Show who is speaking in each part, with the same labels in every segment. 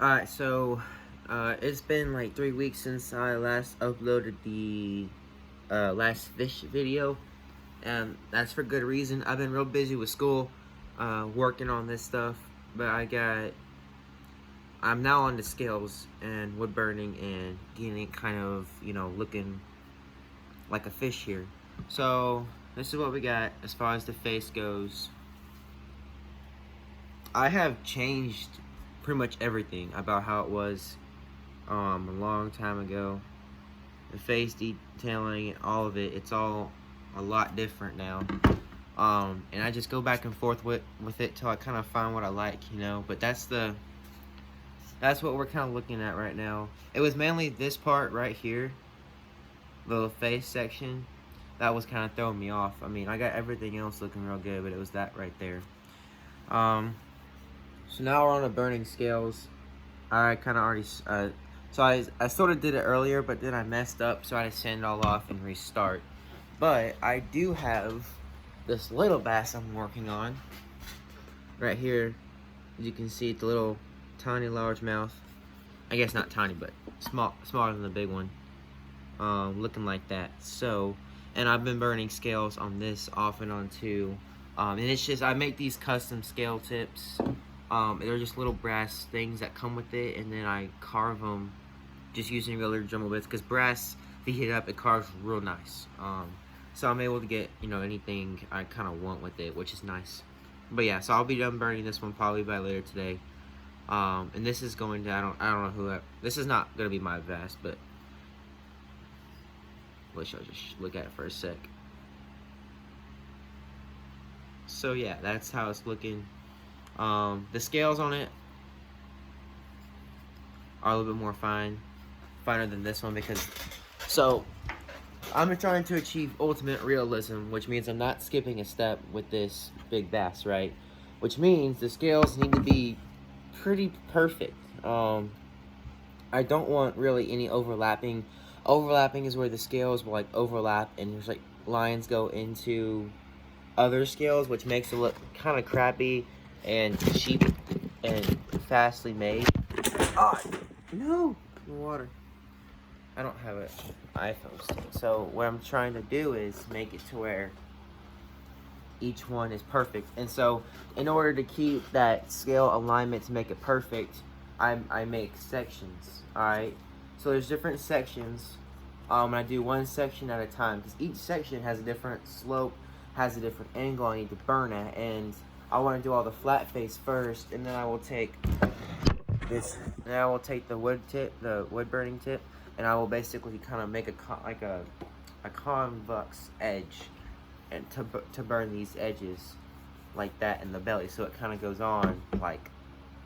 Speaker 1: Alright, so it's been like 3 weeks since I last uploaded the last fish video, and that's for good reason. I've been real busy with school, working on this stuff, but I'm now on the scales and wood burning and getting it kind of, looking like a fish here. So this is what we got as far as the face goes. I have changed pretty much everything about how it was a long time ago. The face detailing, all of it, it's all a lot different now. And I just go back and forth with it till I kind of find what I like, But that's what we're kind of looking at right now. It was mainly this part right here, the face section, that was kind of throwing me off. I mean, I got everything else looking real good, but it was that right there. So now we're on the burning scales. I kind of already, so I sort of did it earlier, but then I messed up, so I had to send it all off and restart. But I do have this little bass I'm working on. Right here, as you can see, it's a little tiny largemouth. I guess not tiny, but smaller than the big one. Looking like that. So, and I've been burning scales on this off and on too. And it's just, I make these custom scale tips. They're just little brass things that come with it, and then I carve them just using regular Dremel bits, because brass, if you heat it up, it carves real nice. So I'm able to get, anything I kind of want with it, which is nice. But yeah, so I'll be done burning this one probably by later today. And this is going to, I don't know who, this is not going to be my vest, but let's just look at it for a sec. So yeah, that's how it's looking. The scales on it are a little bit more finer than this one, because, so I'm trying to achieve ultimate realism, which means I'm not skipping a step with this big bass, right? Which means the scales need to be pretty perfect. I don't want really any overlapping. Overlapping is where the scales will like overlap and there's like lines go into other scales, which makes it look kind of crappy and cheap and fastly made. Oh, no, water. I don't have an iPhone still. So what I'm trying to do is make it to where each one is perfect. And so in order to keep that scale alignment to make it perfect, I make sections, alright? So there's different sections. I do one section at a time, because each section has a different slope, has a different angle I need to burn at, and I want to do all the flat face first, and then I will take this, and I will take the wood burning tip, and I will basically kind of make a convex edge, and to burn these edges like that in the belly, so it kind of goes on like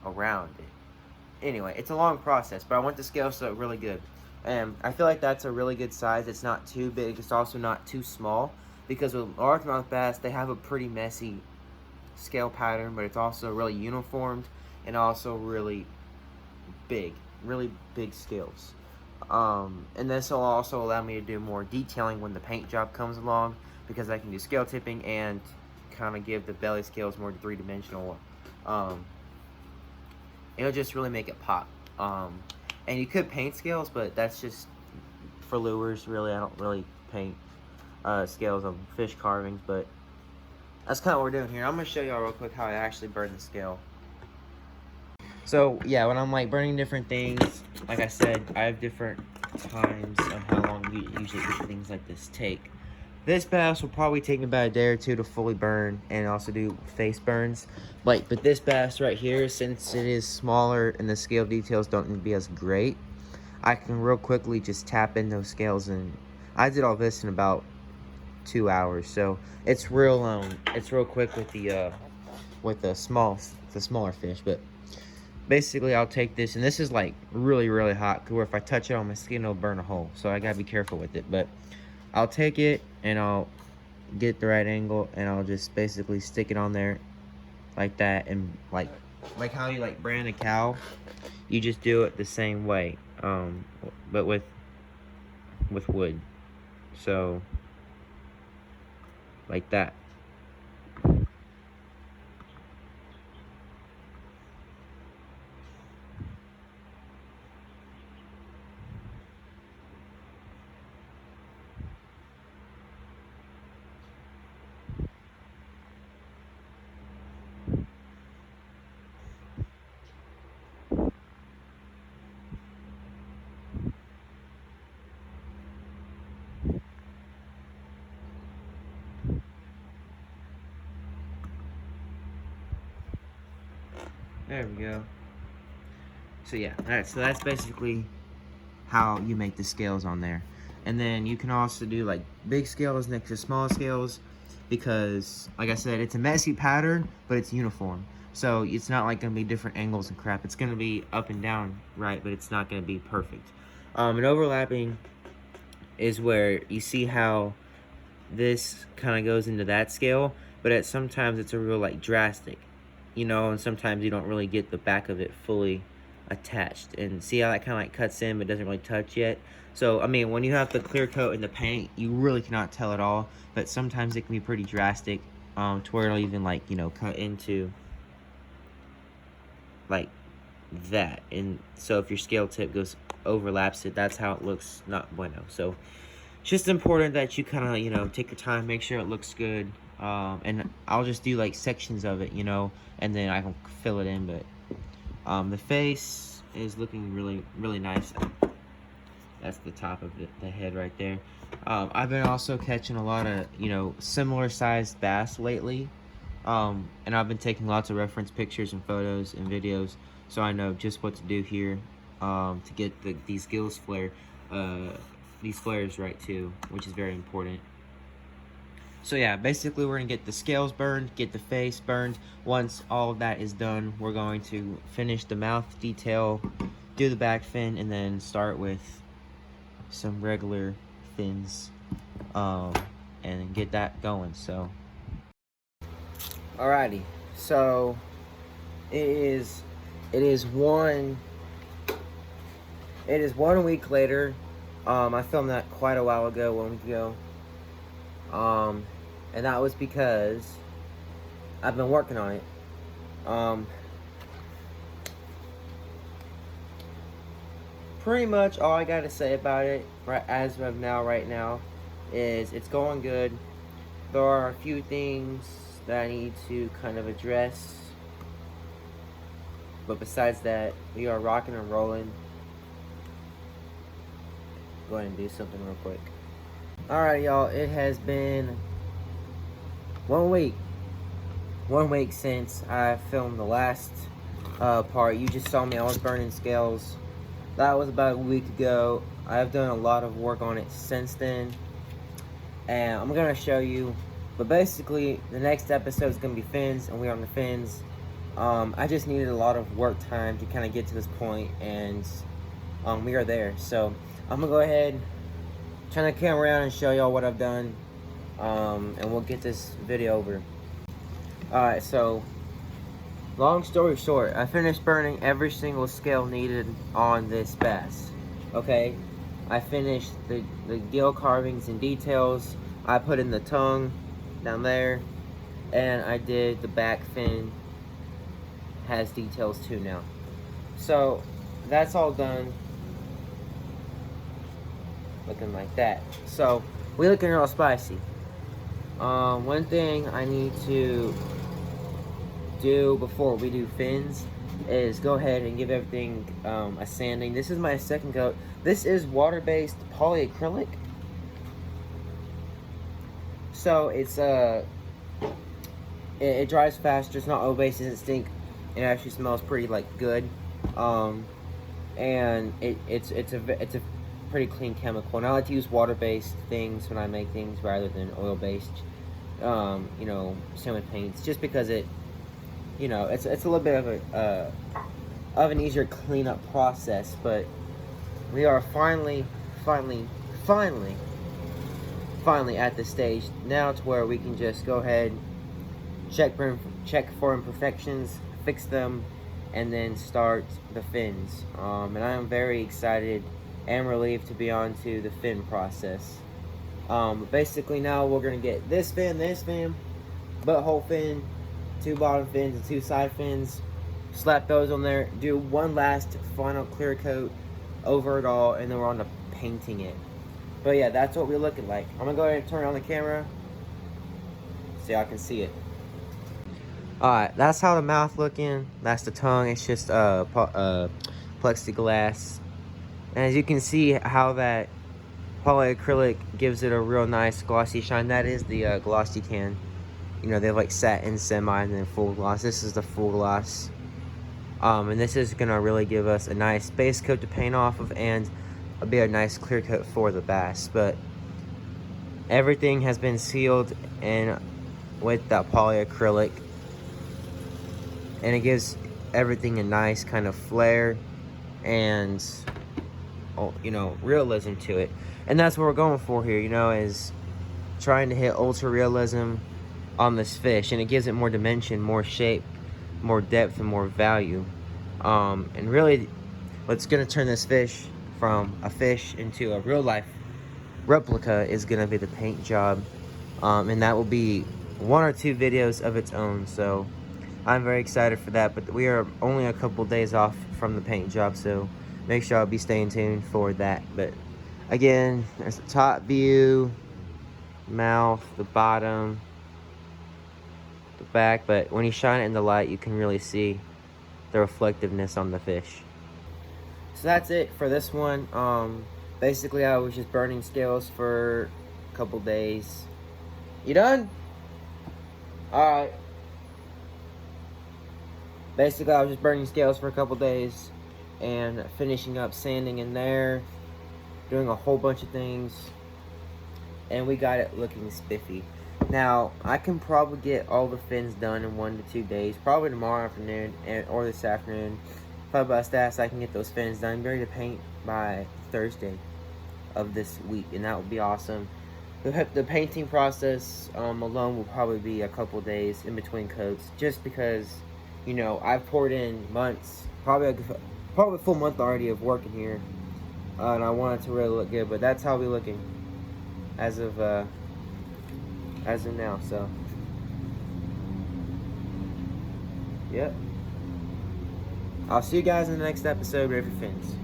Speaker 1: around it. Anyway, it's a long process, but I want the scales to look really good. And I feel like that's a really good size. It's not too big, it's also not too small, because with largemouth bass, they have a pretty messy scale pattern, but it's also really uniformed and also really big scales. And this will also allow me to do more detailing when the paint job comes along, because I can do scale tipping and kind of give the belly scales more three-dimensional. It'll just really make it pop. And you could paint scales, but that's just for lures, really. I don't really paint scales on fish carvings, but that's kind of what we're doing here. I'm going to show y'all real quick how I actually burn the scale. So, yeah, when I'm, like, burning different things, like I said, I have different times of how long usually things like this take. This bass will probably take me about a day or two to fully burn and also do face burns. But this bass right here, since it is smaller and the scale details don't need to be as great, I can real quickly just tap in those scales, and I did all this in about 2 hours. So it's real quick with the smaller fish. But basically, I'll take this, and this is like really hot, where if I touch it on my skin, it'll burn a hole. So I gotta be careful with it. But I'll take it and I'll get the right angle, and I'll just basically stick it on there like that, and like how you like brand a cow, you just do it the same way, but with wood. So like that. There we go. So yeah, alright, so that's basically how you make the scales on there. And then you can also do like big scales next to small scales, because like I said, it's a messy pattern, but it's uniform. So it's not like gonna be different angles and crap. It's gonna be up and down, right, but it's not gonna be perfect. And overlapping is where you see how this kind of goes into that scale, but sometimes it's a real like drastic, you know, and sometimes you don't really get the back of it fully attached. And see how that kind of like cuts in but doesn't really touch yet. So I mean, when you have the clear coat and the paint, you really cannot tell at all, but sometimes it can be pretty drastic, to where it'll even like, you know, cut into like that. And so if your scale tip goes overlaps it, that's how it looks not bueno. So it's just important that you kind of, you know, take your time, make sure it looks good. And I'll just do like sections of it, you know, and then I can fill it in. But the face is looking really, really nice. That's the top of the head right there. I've been also catching a lot of, you know, similar sized bass lately. And I've been taking lots of reference pictures and photos and videos, so I know just what to do here, to get these gills flare, these flares right too, which is very important. So yeah, basically we're gonna get the scales burned, get the face burned. Once all of that is done, we're going to finish the mouth detail, do the back fin, and then start with some regular fins, and get that going. So alrighty, so it is 1 week later. I filmed that quite a while ago, 1 week ago. And that was because I've been working on it. Pretty much all I gotta say about it right as of now, right now, is it's going good. There are a few things that I need to kind of address, but besides that, we are rocking and rolling. Go ahead and do something real quick. Alright, y'all, it has been 1 week. 1 week since I filmed the last part. You just saw me, I was burning scales. That was about a week ago. I've done a lot of work on it since then, and I'm gonna show you. But basically, the next episode is gonna be fins, and we're on the fins. I just needed a lot of work time to kind of get to this point, and we are there. So I'm gonna go ahead, turn the camera around, and show y'all what I've done, and we'll get this video over. Alright, so long story short, I finished burning every single scale needed on this bass. Okay, I finished the gill carvings and details. I put in the tongue down there, and I did the back fin, has details too now. So that's all done, looking like that. So we looking real spicy. One thing I need to do before we do fins is go ahead and give everything a sanding. This is my second coat. This is water-based polyacrylic, so it's it dries faster. It's not oil-based, it doesn't stink. It actually smells pretty like good, and it's a pretty clean chemical. And I like to use water-based things when I make things rather than oil-based. You know, same with paints, just because it, you know, it's a little bit of an easier cleanup process. But we are finally at the stage now to where we can just go ahead, check for imperfections, fix them, and then start the fins. And I am very excited and relieved to be on to the fin process. Basically now we're gonna get this fin, butthole fin, 2 bottom fins and 2 side fins, slap those on there, do one last final clear coat over it all, and then we're on to painting it. But yeah, that's what we're looking like. I'm gonna go ahead and turn on the camera so y'all can see it. Alright, that's how the mouth looking. That's the tongue. It's just plexiglass. And as you can see how that polyacrylic gives it a real nice glossy shine. That is the glossy can. You know, they have like satin, semi, and then full gloss. This is the full gloss. And this is gonna really give us a nice base coat to paint off of, and be a nice clear coat for the bass. But everything has been sealed in with that polyacrylic, and it gives everything a nice kind of flair and, you know, realism to it. And that's what we're going for here, you know, is trying to hit ultra realism on this fish, and it gives it more dimension, more shape, more depth, and more value. And really what's gonna turn this fish from a fish into a real life replica is gonna be the paint job, and that will be 1 or 2 videos of its own. So I'm very excited for that, but we are only a couple days off from the paint job, so make sure I'll be staying tuned for that. But again, there's the top view, mouth, the bottom, the back, but when you shine it in the light, you can really see the reflectiveness on the fish. So that's it for this one. Basically I was just burning scales for a couple days. You done? Alright. Basically I was just burning scales for a couple days and finishing up sanding in there, doing a whole bunch of things, and we got it looking spiffy. Now I can probably get all the fins done in 1 to 2 days, probably tomorrow afternoon or this afternoon. If I bust ass, I can get those fins done, ready to paint by Thursday of this week, and that would be awesome. The painting process alone will probably be a couple days in between coats, just because, you know, I've poured in months, probably a full month already of working here, and I want it to really look good. But that's how we're looking as of now. So yep, I'll see you guys in the next episode. Ready for fins.